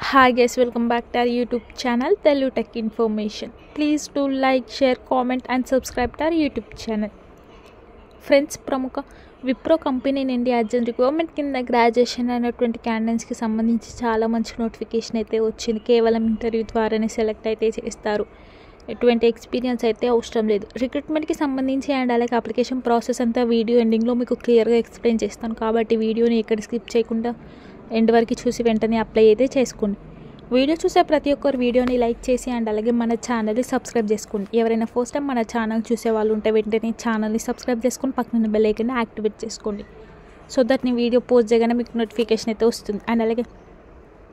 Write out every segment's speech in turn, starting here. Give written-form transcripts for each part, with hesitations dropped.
Hi guys, welcome back to our YouTube channel Telugu Tech Information. Please do like, share, comment and subscribe to our YouTube channel. Friends, ప్రముఖ Wipro company నుండి urgent requirement కింద graduation అయినటువంటి క్యాండిడేట్స్కి సంబంధించి చాలా మంచి notification అయితే వచ్చింది. కేవలం ఇంటర్వ్యూ ద్వారానే సెలెక్ట్ అయితే చేస్తారు. ఎటువంటి ఎక్స్పీరియన్స్ అయితే అవసరం లేదు. రిక్రూట్మెంట్కి సంబంధించి అండ్ అలాగే అప్లికేషన్ ప్రాసెస్ అంతా వీడియో ఎండింగ్లో మీకు క్లియర్గా ఎక్స్ప్లెయిన్ చేస్తాను. కాబట్టి వీడియోని ఎక్కడ స్కిప్ చేయకుండా ఎండ్ వరకు చూసి వెంటనే అప్లై అయితే చేసుకోండి. వీడియో చూసే ప్రతి ఒక్కరు వీడియోని లైక్ చేసి అండ్ అలాగే మన ఛానల్ని సబ్స్క్రైబ్ చేసుకోండి. ఎవరైనా ఫస్ట్ టైం మన ఛానల్ చూసే వాళ్ళు ఉంటే వెంటనే ఛానల్ని సబ్స్క్రైబ్ చేసుకొని పక్కన బెల్ ఐకాన్ని యాక్టివేట్ చేసుకోండి. సో దట్ నేను వీడియో పోస్ట్ చేయగానే మీకు నోటిఫికేషన్ అయితే వస్తుంది. అండ్ అలాగే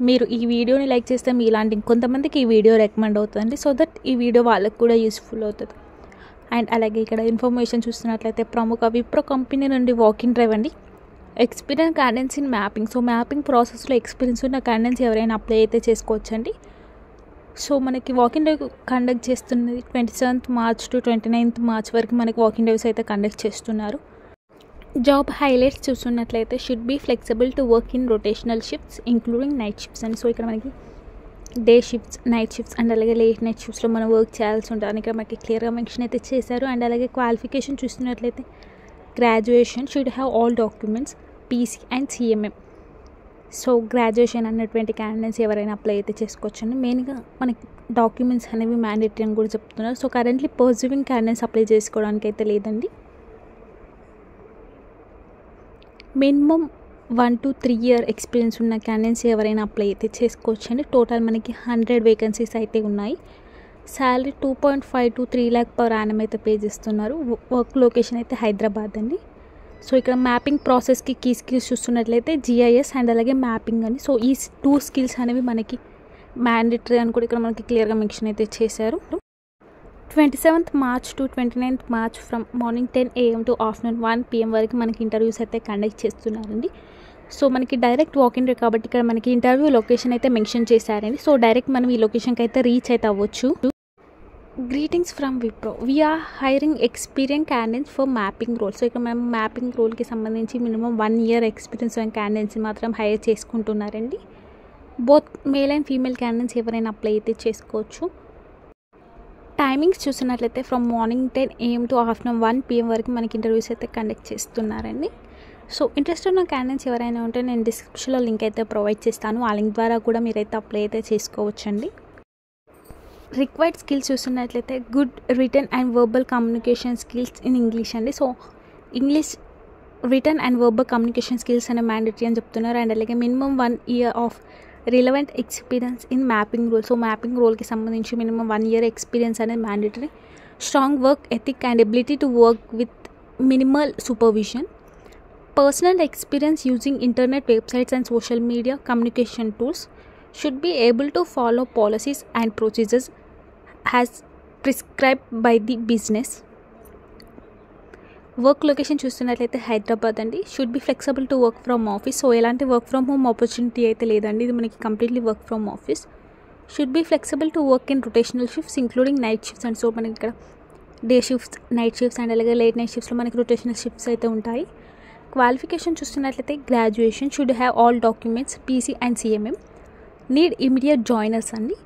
మీరు ఈ వీడియోని లైక్ చేస్తే మీ ఇలాంటి కొంతమందికి ఈ వీడియో రికమెండ్ అవుతుందండి. సో దట్ ఈ వీడియో వాళ్ళకు కూడా యూస్ఫుల్ అవుతుంది. అండ్ అలాగే ఇక్కడ ఇన్ఫర్మేషన్ చూస్తున్నట్లయితే ప్రముఖ విప్రో కంపెనీ నుండి వాకింగ్ డ్రైవ్ అండి. Experience candidates in mapping. So mapping ప్రాసెస్లో ఎక్స్పీరియన్స్ ఉన్న క్యాండిడేట్స్ ఎవరైనా అప్లై అయితే చేసుకోవచ్చండి. సో మనకి వాకింగ్ డ్రైవ్ కండక్ట్ చేస్తున్నది 27th March to 29th March వరకు మనకి వాకింగ్ డ్రైవ్స్ అయితే కండక్ట్ చేస్తున్నారు. జాబ్ హైలైట్స్ చూస్తున్నట్లయితే should be flexible to work in rotational shifts including night shifts అండి. సో ఇక్కడ మనకి day shifts, night shifts and అలాగే లేట్ నైట్ షిఫ్ట్స్లో మనం వర్క్ చేయాల్సి ఉంటుంది. ఇక్కడ మనకి క్లియర్గా మెన్షన్ అయితే చేశారు. అండ్ అలాగే క్వాలిఫికేషన్ చూస్తున్నట్లయితే graduation should have all documents PC and CMM. So graduation అన్నటువంటి క్యాండిడేట్స్ ఎవరైనా అప్లై అయితే చేసుకోవచ్చండి. మెయిన్గా మనకి డాక్యుమెంట్స్ అనేవి మ్యాండేటరీ అని కూడా చెప్తున్నారు. సో కరెంట్లీ పర్సూవింగ్ క్యాండిడేట్స్ అప్లై చేసుకోవడానికి అయితే లేదండి. మినిమం 1 to 3 year ఎక్స్పీరియన్స్ ఉన్న క్యాండిడేట్స్ ఎవరైనా అప్లై అయితే చేసుకోవచ్చండి. టోటల్ మనకి 100 వేకెన్సీస్ అయితే ఉన్నాయి. Salary 2.5 to 3 lakh per annum అయితే పే చేస్తున్నారు. వర్క్ లొకేషన్ అయితే హైదరాబాద్ అండి. సో ఇక్కడ మ్యాపింగ్ ప్రాసెస్కి కీ స్కిల్స్ చూస్తున్నట్లయితే GIS అండ్ అలాగే మ్యాపింగ్ అని. సో ఈ 2 స్కిల్స్ అనేవి మనకి మ్యాండేటరీ అని కూడా ఇక్కడ మనకి క్లియర్గా మెన్షన్ అయితే చేశారు. 27th March to 29th March from morning 10 AM to afternoon 1 PM వరకు మనకి ఇంటర్వ్యూస్ అయితే కండక్ట్ చేస్తున్నారండి. సో మనకి డైరెక్ట్ వాకింగ్ డే కాబట్టి ఇక్కడ మనకి ఇంటర్వ్యూ లొకేషన్ అయితే మెన్షన్ చేశారండి. సో డైరెక్ట్ మనం ఈ లొకేషన్కి అయితే రీచ్ అయితే అవ్వచ్చు. Greetings from Wipro, we're hiring experience candidates for mapping role. So ఇక్కడ మనం మ్యాపింగ్ రోల్కి సంబంధించి మినిమం 1 year ఎక్స్పీరియన్స్ ఉన్న క్యాండిడేట్స్ మాత్రం హైర్ చేసుకుంటున్నారండి. Both male and female candidates ఎవరైనా అప్లై అయితే చేసుకోవచ్చు. టైమింగ్స్ చూసినట్లయితే from morning 10 AM to afternoon 1 PM వరకు మనకి ఇంటర్వ్యూస్ అయితే కండక్ట్ చేస్తున్నారండి. సో ఇంట్రెస్ట్ ఉన్న క్యాండిడేట్స్ ఎవరైనా ఉంటే నేను డిస్క్రిప్షన్లో లింక్ అయితే ప్రొవైడ్ చేస్తాను. ఆ లింక్ ద్వారా కూడా మీరైతే అప్లై అయితే చేసుకోవచ్చండి. రిక్వైర్డ్ స్కిల్స్ చూస్తున్నట్లయితే good written and verbal communication skills in English అండి. So English written and verbal communication skills అనే మ్యాండేటరీ అని చెప్తున్నారు. అండ్ అలాగే minimum 1 year of relevant experience in mapping role. So mapping రోల్కి సంబంధించి మినిమం 1 year ఎక్స్పీరియన్స్ అనేది mandatory. Strong work ethic and ability to work with minimal supervision. Personal experience using internet websites and social media communication tools. Should be able to follow policies and procedures has prescribed by the business. Work location చూస్తున్నట్లయితే హైదరాబాద్ అండి. Should be flexible to work from office. So ఎలాంటి work from home opportunity అయితే లేదండి. ఇది మనకి completely work from office. Should be flexible to work in rotational shifts including night shifts and. So మనకి ఇక్కడ day shifts, night shifts and అలాగే late night షిఫ్ట్స్లో మనకి rotational shifts అయితే ఉంటాయి. క్వాలిఫికేషన్ చూస్తున్నట్లయితే graduation should have all documents PC and CMM. Need immediate joiners అండి.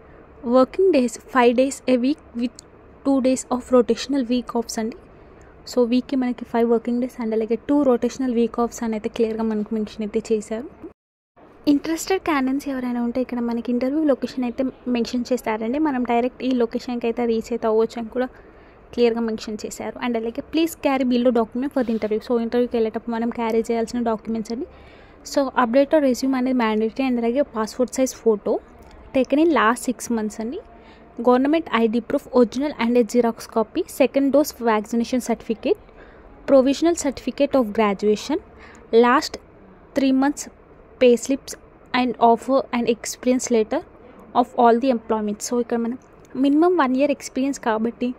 Working days 5 days a week with 2 days off rotational week offs అండి. So వీక్కి మనకి 5 working days and అలాగే 2 rotational week offs అని అయితే క్లియర్గా మనకు మెన్షన్ అయితే చేశారు. ఇంట్రెస్టెడ్ క్యాండిడేట్స్ ఎవరైనా ఉంటే ఇక్కడ మనకి ఇంటర్వ్యూ లొకేషన్ అయితే మెన్షన్ చేశారండి. మనం డైరెక్ట్ ఈ లొకేషన్కి అయితే రీచ్ అయితే అవ్వచ్చు అని కూడా క్లియర్గా మెన్షన్ చేశారు. అండ్ అలాగే please carry below document for the interview. So ఇంటర్వ్యూకి వెళ్ళేటప్పుడు మనం క్యారీ చేయాల్సిన డాక్యుమెంట్స్ అండి. సో అప్డేట్ రెజ్యూమ్ అనేది మ్యాండేటరీ అండ్ అలాగే passport size photo taken in last 6 months అండి. Government ID proof original and A xerox copy, second dose vaccination certificate, provisional certificate of graduation, last 3 months pay slips and offer and experience letter of all the employment. So ఇక్కడ మనం minimum 1 year experience కాబట్టి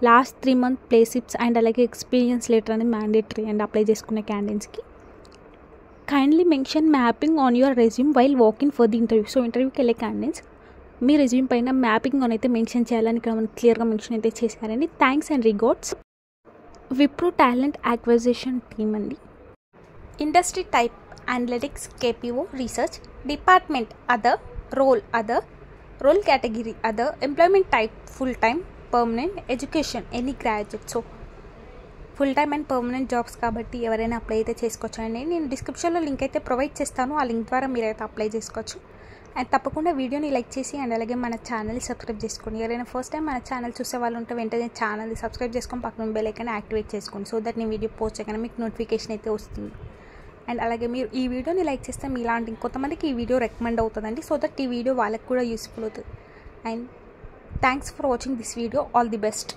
last 3 month pay slips and అలాగే experience letter అనేది mandatory and apply చేసుకునే క్యాండిడేట్స్కి. Kindly mention mapping on your resume while walking for the interview. So ఇంటర్వ్యూకి వెళ్ళే candidates మీ రెజ్యూమ్ పైన మ్యాపింగ్ అని అయితే మెన్షన్ చేయాలని ఇక్కడ మనకి క్లియర్గా మెన్షన్ అయితే చేశారండి. Thanks and regards Wipro talent acquisition team అండి. Industry type analytics KPO research department other role other, role category other, employment type full time, permanent, education any graduate. So full time and permanent jobs కాబట్టి ఎవరైనా apply అయితే చేసుకోవచ్చండి. నేను డిస్క్రిప్షన్లో link అయితే provide చేస్తాను, ఆ లింక్ ద్వారా మీరైతే అప్లై చేసుకోవచ్చు. అండ్ తప్పకుండా వీడియోని లైక్ చేసి అండ్ అలాగే మన ఛానల్ని సబ్స్క్రైబ్ చేసుకోండి. ఎవరైనా ఫస్ట్ టైం మన ఛానల్ చూసే వాళ్ళు ఉంటే వెంటనే ఛానల్ని సబ్స్క్రైబ్ చేసుకొని పక్కన బెల్ ఐకాన్ యాక్టివేట్ చేసుకోండి. సో దట్ నేను వీడియో పోస్ట్ చేయగానే మీకు నోటిఫికేషన్ అయితే వస్తుంది. అండ్ అలాగే మీరు ఈ వీడియోని లైక్ చేస్తే మీలాంటి కొంతమందికి ఈ వీడియో రికమెండ్ అవుతుందండి. సో దట్ ఈ వీడియో వాళ్ళకి కూడా యూస్ఫుల్ అవుతుంది. And thanks for watching this video. All the best.